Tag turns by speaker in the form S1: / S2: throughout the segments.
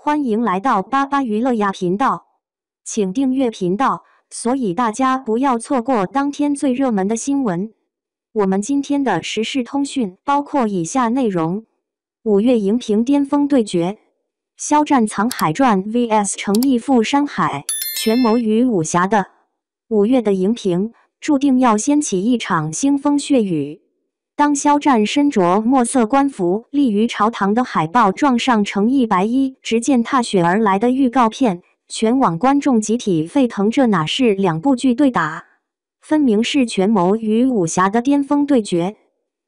S1: 欢迎来到巴巴娱乐呀频道，请订阅频道，所以大家不要错过当天最热门的新闻。我们今天的时事通讯包括以下内容：5月荧屏巅峰对决，肖战《藏海传》vs 诚意赴山海，权谋与武侠的5月的荧屏注定要掀起一场腥风血雨。当肖战身着墨色官服立于朝堂的海报撞上诚意白衣执剑踏雪而来的预告片，全网观众集体沸腾。这哪是两部剧对打，分明是权谋与武侠的巅峰对决。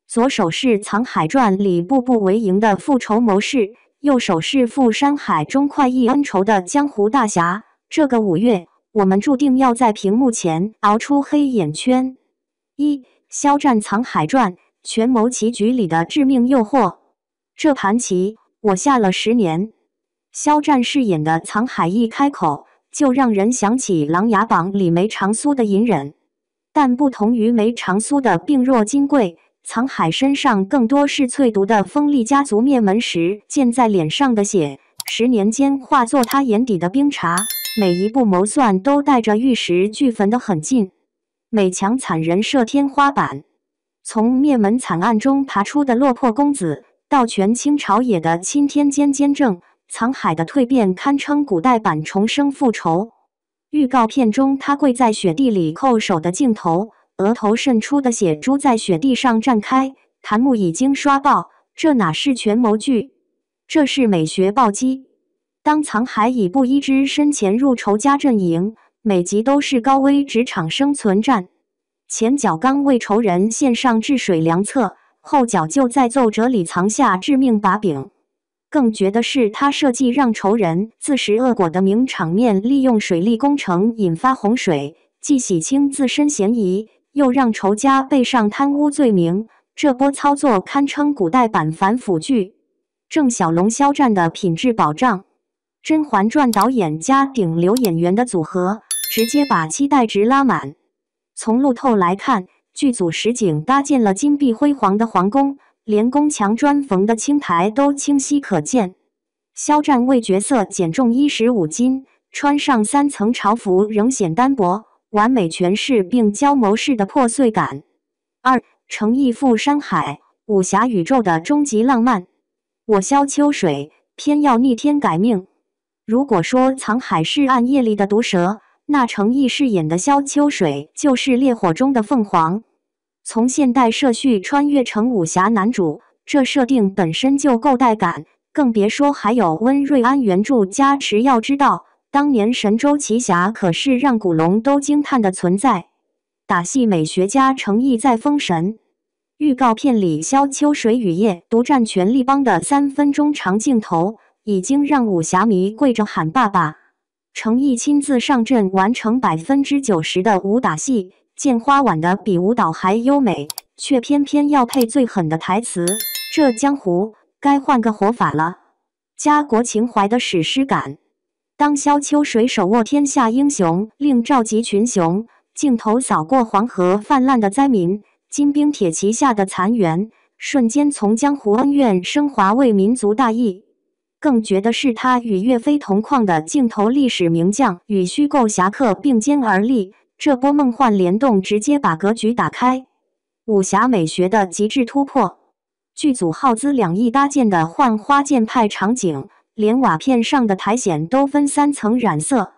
S1: 左手是《藏海传》里步步为营的复仇谋士，右手是赴山海中快意恩仇的江湖大侠。这个5月，我们注定要在屏幕前熬出黑眼圈。肖战《藏海传》权谋棋局里的致命诱惑，这盘棋我下了10年。肖战饰演的藏海一开口，就让人想起《琅琊榜》里梅长苏的隐忍，但不同于梅长苏的病弱金贵，藏海身上更多是淬毒的锋利家族灭门时溅在脸上的血，10年间化作他眼底的冰碴，每一步谋算都带着玉石俱焚的狠劲，每强惨人设天花板。从灭门惨案中爬出的落魄公子，到权倾朝野的钦天监监正，藏海的蜕变堪称古代版重生复仇。预告片中他跪在雪地里叩首的镜头，额头渗出的血珠在雪地上绽开，弹幕已经刷爆，这哪是权谋剧，这是美学暴击。当藏海以布衣之身潜入仇家阵营，每集都是高危职场生存战。前脚刚为仇人献上治水良策，后脚就在奏折里藏下致命把柄。更绝的是，他设计让仇人自食恶果的名场面，利用水利工程引发洪水，既洗清自身嫌疑，又让仇家背上贪污罪名。这波操作堪称古代版反腐剧。郑晓龙、肖战的品质保障，《甄嬛传》导演加顶流演员的组合，直接把期待值拉满。从路透来看，剧组实景搭建了金碧辉煌的皇宫，连宫墙砖缝的青苔都清晰可见。肖战为角色减重15斤，穿上3层朝服仍显单薄，完美诠释并交谋士的破碎感。诚意赴山海，武侠宇宙的终极浪漫。我萧秋水偏要逆天改命。如果说藏海是暗夜里的毒蛇，那诚意饰演的萧秋水就是烈火中的凤凰。从现代社畜穿越成武侠男主，这设定本身就够带感，更别说还有温瑞安原著加持。要知道，当年神州奇侠可是让古龙都惊叹的存在。打戏美学家诚意在封神。预告片里萧秋水雨夜独占权力帮的3分钟长镜头，已经让武侠迷跪着喊爸爸。诚意亲自上阵完成90%的武打戏，剑花挽得比舞蹈还优美，却偏偏要配最狠的台词，这江湖该换个活法了。家国情怀的史诗感。当萧秋水手握天下英雄令召集群雄，镜头扫过黄河泛滥的灾民，金兵铁骑下的残垣，瞬间从江湖恩怨升华为民族大义。更绝的是，他与岳飞同框的镜头，历史名将与虚构侠客并肩而立，这波梦幻联动直接把格局打开。武侠美学的极致突破。剧组耗资2亿搭建的幻花剑派场景，连瓦片上的苔藓都分3层染色。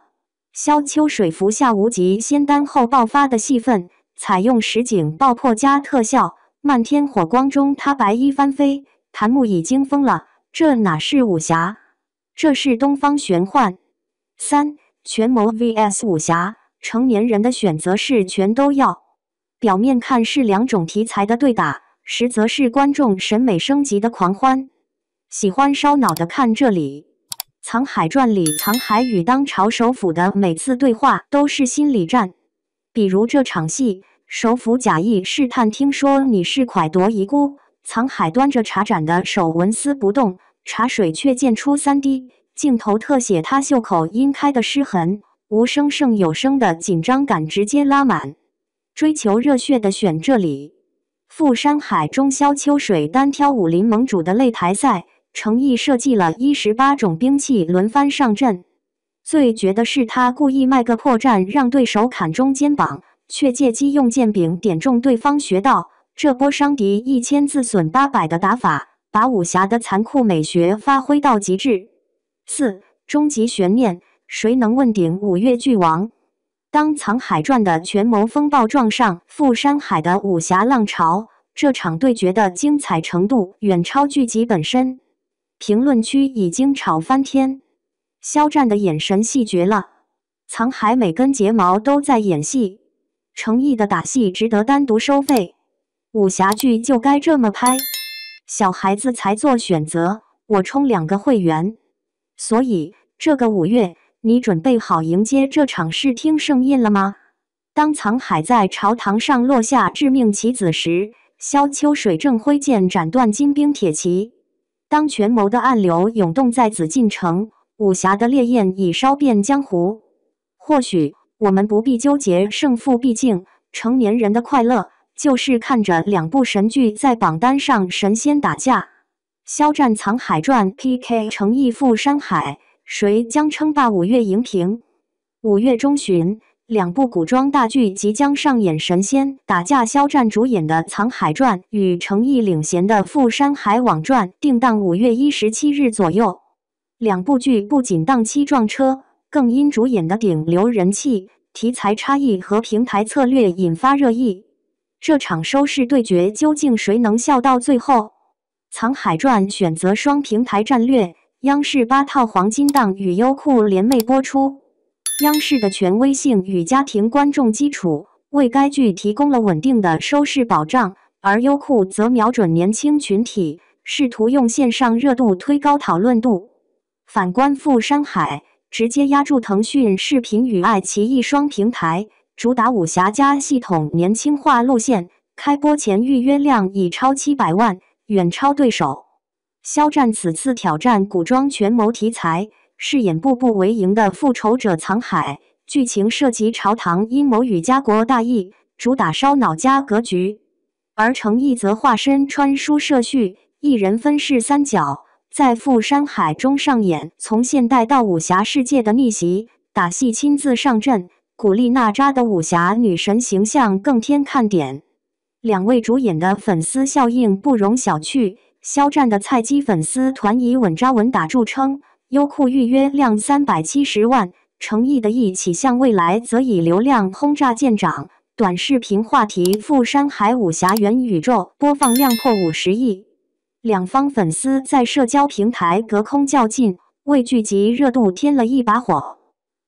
S1: 萧秋水服下无极仙丹后爆发的戏份，采用实景爆破加特效，漫天火光中他白衣翻飞，弹幕已经疯了。这哪是武侠，这是东方玄幻。权谋 vs 武侠，成年人的选择是全都要。表面看是2种题材的对打，实则是观众审美升级的狂欢。喜欢烧脑的看这里。藏海传里藏海与当朝首辅的每次对话都是心理战。比如这场戏，首辅假意试探听说你是蒯夺遗孤，藏海端着茶盏的手纹丝不动，茶水却溅出3滴，镜头特写他袖口阴开的湿痕，无声胜有声的紧张感直接拉满。追求热血的选这里。赴山海中萧秋水单挑武林盟主的擂台赛，程毅设计了18种兵器轮番上阵。最绝的是他故意卖个破绽，让对手砍中肩膀，却借机用剑柄点中对方穴道，这波伤敌1000自损800的打法，把武侠的残酷美学发挥到极致。4. 终极悬念，谁能问鼎五岳巨王？当《藏海传》的权谋风暴撞上富山海的武侠浪潮，这场对决的精彩程度远超剧集本身。评论区已经吵翻天。肖战的眼神戏绝了，藏海每根睫毛都在演戏，程毅的打戏值得单独收费。武侠剧就该这么拍，小孩子才做选择，我充2个会员。所以这个5月，你准备好迎接这场视听盛宴了吗？当藏海在朝堂上落下致命棋子时，萧秋水正挥剑斩断金兵铁骑。当权谋的暗流涌动在紫禁城，武侠的烈焰已烧遍江湖。或许我们不必纠结胜负，毕竟成年人的快乐就是看着2部神剧在榜单上神仙打架。肖战《藏海传》PK 程毅富山海，谁将称霸5月荧屏？5月中旬，2部古装大剧即将上演神仙打架。肖战主演的《藏海传》与程毅领衔的《富山海网传》定档5月17日左右。2部剧不仅档期撞车，更因主演的顶流人气、题材差异和平台策略引发热议。这场收视对决究竟谁能笑到最后？《藏海传》选择双平台战略，央视8套黄金档与优酷联袂播出。央视的权威性与家庭观众基础为该剧提供了稳定的收视保障，而优酷则瞄准年轻群体，试图用线上热度推高讨论度。反观富山海，直接压住腾讯视频与爱奇艺双平台，主打武侠加系统年轻化路线，开播前预约量已超700万，远超对手。肖战此次挑战古装权谋题材，饰演步步为营的复仇者藏海，剧情涉及朝堂阴谋与家国大义，主打烧脑加格局。而程毅则化身穿书涉序，一人分饰3角，在富山海中上演从现代到武侠世界的逆袭，打戏亲自上阵，古力娜扎的武侠女神形象更添看点。2位主演的粉丝效应不容小觑，肖战的菜鸡粉丝团以稳扎稳打著称，优酷预约量370万，程毅的一起向未来则以流量轰炸见长，短视频话题富山海武侠元宇宙播放量破50亿。2方粉丝在社交平台隔空较劲，为剧集热度添了一把火。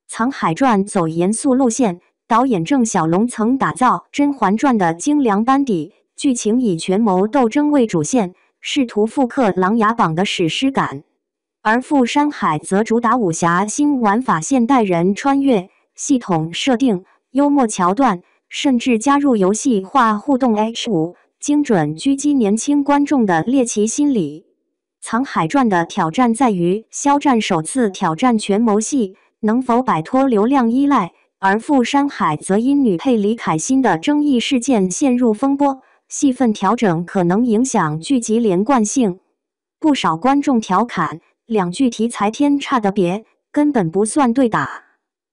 S1: 藏海传走严肃路线，导演郑晓龙曾打造《甄嬛传》的精良班底，剧情以权谋斗争为主线，试图复刻《琅琊榜》的史诗感。而富山海则主打武侠新玩法，现代人穿越，系统设定、幽默桥段，甚至加入游戏化互动 H5， 精准狙击年轻观众的猎奇心理。藏海传的挑战在于肖战首次挑战权谋戏，能否摆脱流量依赖，而富山海则因女配李凯欣的争议事件陷入风波，戏份调整可能影响剧集连贯性。不少观众调侃，2剧题材天差的别，根本不算对打。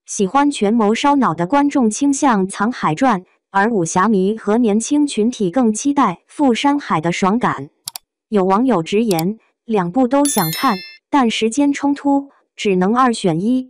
S1: 喜欢权谋烧脑的观众倾向藏海传，而武侠迷和年轻群体更期待富山海的爽感。有网友直言，2部都想看，但时间冲突，只能2选1。